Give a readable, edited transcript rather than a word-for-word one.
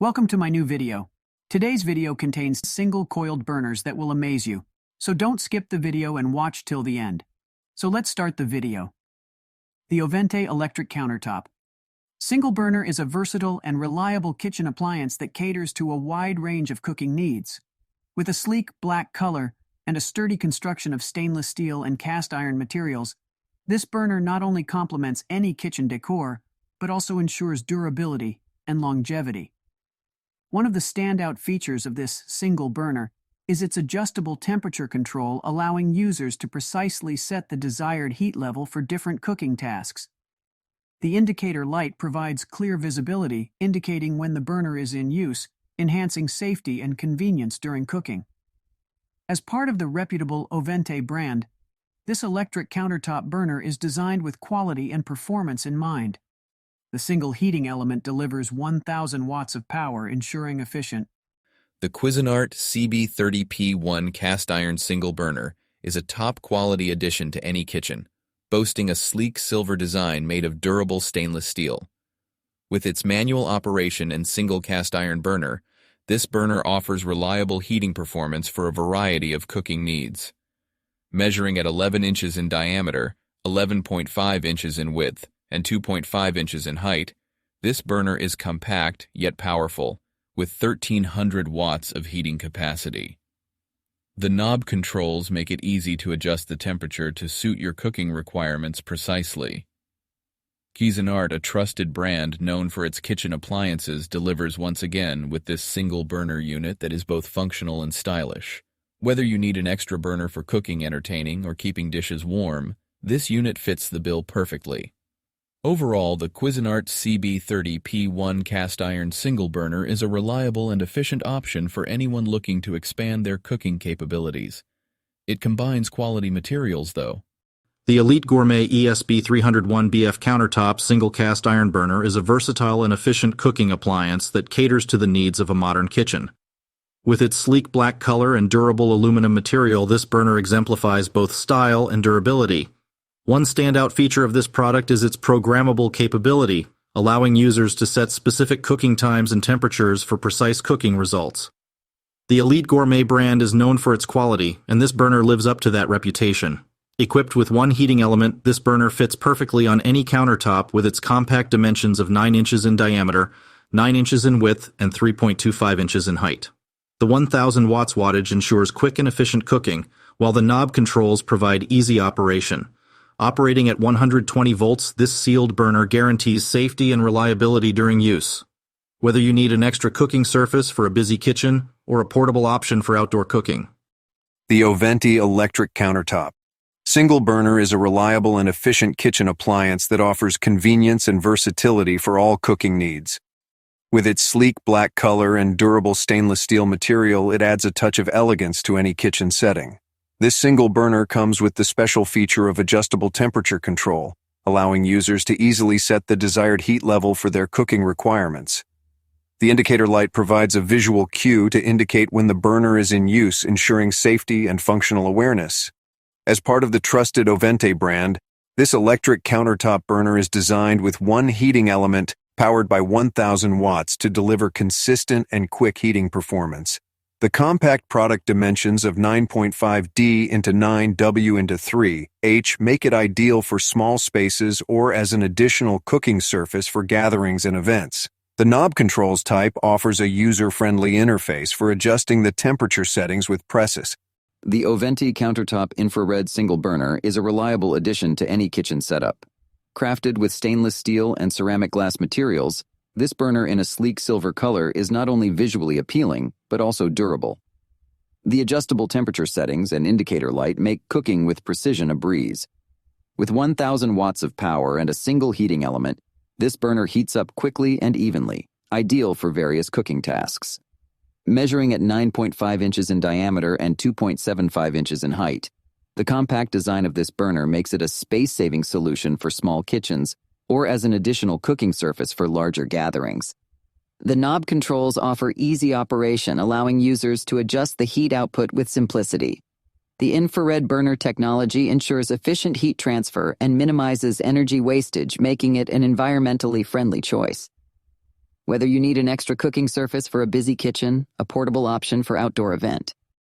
Welcome to my new video. Today's video contains single coiled burners that will amaze you, so don't skip the video and watch till the end. So let's start the video. The Ovente Electric Countertop. Single burner is a versatile and reliable kitchen appliance that caters to a wide range of cooking needs. With a sleek black color and a sturdy construction of stainless steel and cast iron materials, this burner not only complements any kitchen decor, but also ensures durability and longevity. One of the standout features of this single burner is its adjustable temperature control, allowing users to precisely set the desired heat level for different cooking tasks. The indicator light provides clear visibility, indicating when the burner is in use, enhancing safety and convenience during cooking. As part of the reputable Ovente brand, this electric countertop burner is designed with quality and performance in mind. The single heating element delivers 1,000 watts of power, ensuring efficient. The Cuisinart CB30P1 cast iron single burner is a top-quality addition to any kitchen, boasting a sleek silver design made of durable stainless steel. With its manual operation and single cast iron burner, this burner offers reliable heating performance for a variety of cooking needs. Measuring at 11 inches in diameter, 11.5 inches in width, and 2.5 inches in height, this burner is compact yet powerful, with 1,300 watts of heating capacity. The knob controls make it easy to adjust the temperature to suit your cooking requirements precisely. Cuisinart, a trusted brand known for its kitchen appliances, delivers once again with this single burner unit that is both functional and stylish. Whether you need an extra burner for cooking, entertaining, or keeping dishes warm, this unit fits the bill perfectly. Overall, the Cuisinart CB30P1 cast iron single burner is a reliable and efficient option for anyone looking to expand their cooking capabilities. It combines quality materials, though. The Elite Gourmet ESB 301BF countertop single cast iron burner is a versatile and efficient cooking appliance that caters to the needs of a modern kitchen. With its sleek black color and durable aluminum material, this burner exemplifies both style and durability. One standout feature of this product is its programmable capability, allowing users to set specific cooking times and temperatures for precise cooking results. The Elite Gourmet brand is known for its quality, and this burner lives up to that reputation. Equipped with one heating element, this burner fits perfectly on any countertop with its compact dimensions of 9 inches in diameter, 9 inches in width, and 3.25 inches in height. The 1,000 watts wattage ensures quick and efficient cooking, while the knob controls provide easy operation. Operating at 120 volts, this sealed burner guarantees safety and reliability during use. Whether you need an extra cooking surface for a busy kitchen or a portable option for outdoor cooking. The Ovente Electric Countertop. Single burner is a reliable and efficient kitchen appliance that offers convenience and versatility for all cooking needs. With its sleek black color and durable stainless steel material, it adds a touch of elegance to any kitchen setting. This single burner comes with the special feature of adjustable temperature control, allowing users to easily set the desired heat level for their cooking requirements. The indicator light provides a visual cue to indicate when the burner is in use, ensuring safety and functional awareness. As part of the trusted Ovente brand, this electric countertop burner is designed with one heating element powered by 1,000 watts to deliver consistent and quick heating performance. The compact product dimensions of 9.5D into 9W into 3H make it ideal for small spaces or as an additional cooking surface for gatherings and events. The knob controls type offers a user-friendly interface for adjusting the temperature settings with presses. The Ovente Countertop Infrared Single Burner is a reliable addition to any kitchen setup. Crafted with stainless steel and ceramic glass materials, this burner in a sleek silver color is not only visually appealing, but also durable. The adjustable temperature settings and indicator light make cooking with precision a breeze. With 1,000 watts of power and a single heating element, this burner heats up quickly and evenly, ideal for various cooking tasks. Measuring at 9.5 inches in diameter and 2.75 inches in height, the compact design of this burner makes it a space-saving solution for small kitchens or as an additional cooking surface for larger gatherings. The knob controls offer easy operation, allowing users to adjust the heat output with simplicity. The infrared burner technology ensures efficient heat transfer and minimizes energy wastage, making it an environmentally friendly choice. Whether you need an extra cooking surface for a busy kitchen, a portable option for outdoor event,